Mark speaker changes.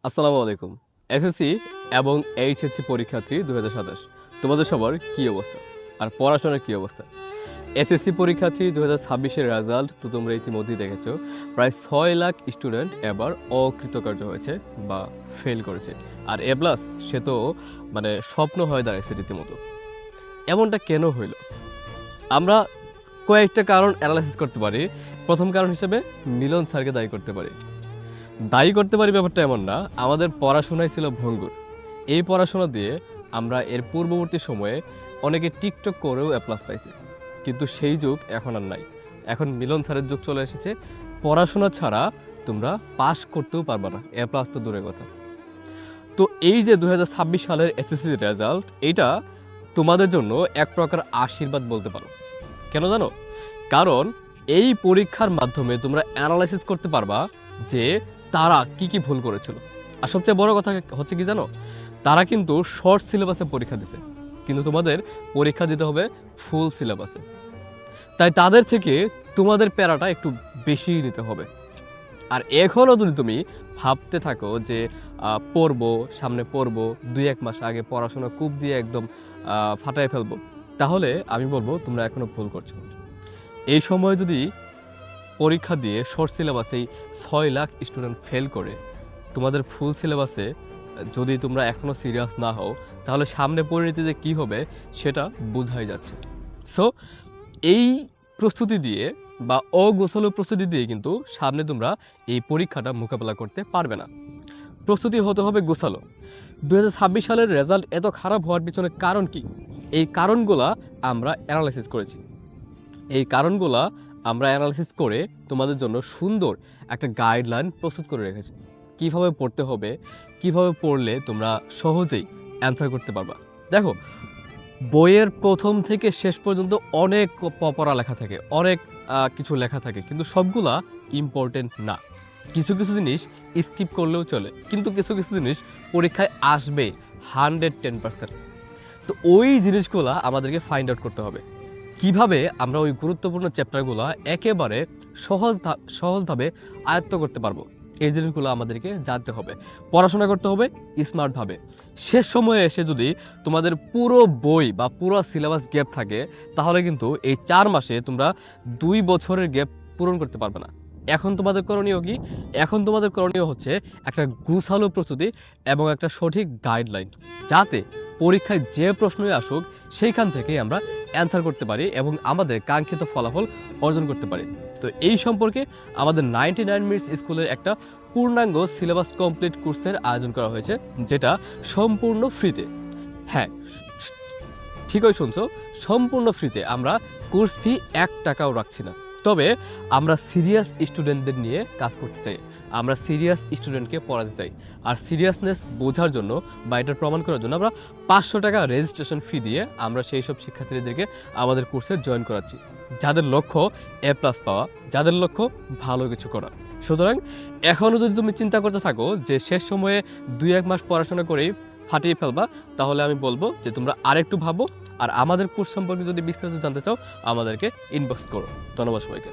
Speaker 1: আসসালামু আলাইকুম। এসএসসি এবং এইচএসসি পরীক্ষার্থী ২০২৭ তোমাদের সবার কি অবস্থা? আর পড়াশোনার কি অবস্থা? এসএসসি পরীক্ষার্থী ২০২৬ এর রেজাল্ট তো তোমরা ইতিমধ্যেই দেখেছো। প্রায় ৬ লাখ স্টুডেন্ট এবার অকৃতকার্য হয়েছে বা ফেল করেছে। আর এ প্লাস সে তো মানে স্বপ্ন হয়ে দাঁড়াইছে রীতিমতো। এমনটা কেন হইল? আমরা কয়েকটা কারণ অ্যানালাইসিস করতে পারি। প্রথম কারণ হিসেবে মিলন স্যারকে দায়ী করতে পারি ব্যাপারটা এমন না, আমাদের পড়াশোনায় ছিল ভঙ্গুর। এই পড়াশোনা দিয়ে আমরা এর পূর্ববর্তী সময়ে অনেকে টিকটক করেও এ প্লাস পাইছে, কিন্তু সেই যুগ এখন আর নাই। এখন মিলন স্যারের যুগ চলে এসেছে। পড়াশোনা ছাড়া তোমরা পাশ করতেও পারবে না, এ প্লাস তো দূরের কথা। তো এই যে 2026 সালের এসএসসি রেজাল্ট, এটা তোমাদের জন্য এক প্রকার আশীর্বাদ বলতে পারো। কেন জানো? কারণ এই পরীক্ষার মাধ্যমে তোমরা অ্যানালাইসিস করতে পারবা যে তারা কি কি ভুল করেছিল। আর সবচেয়ে বড় কথা হচ্ছে কি জানো, তারা কিন্তু শর্ট সিলেবাসে পরীক্ষা দিছে, কিন্তু তোমাদের পরীক্ষা দিতে হবে ফুল সিলেবাসে। তাই তাদের থেকে তোমাদের প্যারাটা একটু বেশি নিতে হবে। আর এখনও যদি তুমি ভাবতে থাকো যে পড়বো, সামনে পড়বো, 2-1 মাস আগে পড়াশোনা কূপ দিয়ে একদম ফাটায় ফেলবো, তাহলে আমি বলবো তোমরা এখনো ভুল করছো। এই সময় যদি পরীক্ষা দিয়ে শর্ট সিলেবাসেই 6 লাখ স্টুডেন্ট ফেল করে, তোমাদের ফুল সিলেবাসে যদি তোমরা এখনও সিরিয়াস না হও, তাহলে সামনে পরিণতিতে কি হবে সেটা বোঝাই যাচ্ছে। সো এই প্রস্তুতি দিয়ে বা অগোছালো প্রস্তুতি দিয়ে কিন্তু সামনে তোমরা এই পরীক্ষাটা মোকাবেলা করতে পারবে না। প্রস্তুতি হতে হবে গোছালো। 2026 সালের রেজাল্ট এত খারাপ হওয়ার পিছনে কারণ কি? এই কারণগুলা আমরা অ্যানালাইসিস করেছি। এই কারণগুলা আমরা অ্যানালাইসিস করে তোমাদের জন্য সুন্দর একটা গাইডলাইন প্রস্তুত করে রেখেছি। কিভাবে পড়তে হবে, কিভাবে পড়লে তোমরা সহজেই অ্যান্সার করতে পারবা। দেখো, বইয়ের প্রথম থেকে শেষ পর্যন্ত অনেক পড়া লেখা থাকে, অনেক কিছু লেখা থাকে, কিন্তু সবগুলা ইম্পর্টেন্ট না। কিছু কিছু জিনিস স্কিপ করলেও চলে, কিন্তু কিছু কিছু জিনিস পরীক্ষায় আসবে 110%। তো ওই জিনিসগুলা আমাদেরকে ফাইন্ড আউট করতে হবে। কিভাবে আমরা ওই গুরুত্বপূর্ণ চ্যাপ্টারগুলো একেবারে সহজভাবে আয়ত্ত করতে পারবো, এই জিনিসগুলো আমাদেরকে জানতে হবে। পড়াশোনা করতে হবে স্মার্টভাবে। শেষ সময়ে এসে যদি তোমাদের পুরো বই বা পুরো সিলেবাস গ্যাপ থাকে, তাহলে কিন্তু এই 4 মাসে তোমরা 2 বছরের গ্যাপ পূরণ করতে পারবে না। এখন তোমাদের করণীয় কি? এখন তোমাদের করণীয় হচ্ছে একটা গুছালো প্রস্তুতি এবং একটা সঠিক গাইডলাইন, যাতে পরীক্ষায় যে প্রশ্নই আসুক সেইখান থেকেই আমরা অ্যান্সার করতে পারি এবং আমাদের কাঙ্ক্ষিত ফলাফল অর্জন করতে পারি। তো এই সম্পর্কে আমাদের 99 মিনিটস স্কুলের একটা পূর্ণাঙ্গ সিলেবাস কমপ্লিট কোর্সের আয়োজন করা হয়েছে, যেটা সম্পূর্ণ ফ্রিতে। হ্যাঁ, ঠিকই শুনছো, সম্পূর্ণ ফ্রিতে। আমরা কোর্স ফি 1 টাকাও রাখছি না। তবে আমরা সিরিয়াস স্টুডেন্টদের নিয়ে কাজ করতে চাই, আমরা সিরিয়াস স্টুডেন্টকে পড়াতে চাই। আর সিরিয়াসনেস বোঝার জন্য বা এটার প্রমাণ করার জন্য আমরা 500 টাকা রেজিস্ট্রেশন ফি দিয়ে আমরা সেই সব শিক্ষার্থীদেরকে আমাদের কোর্সে জয়েন করাচ্ছি, যাদের লক্ষ্য এ প্লাস পাওয়া, যাদের লক্ষ্য ভালো কিছু করা। সুতরাং এখনও যদি তুমি চিন্তা করতে থাকো যে শেষ সময়ে 2-1 মাস পড়াশোনা করেই ফাটিয়ে ফেলবা, তাহলে আমি বলবো যে তোমরা আরেকটু ভাবো। আর আমাদের কোর্স সম্পর্কে যদি বিস্তারিত জানতে চাও, আমাদেরকে ইনবক্স করো। ধন্যবাদ সবাইকে।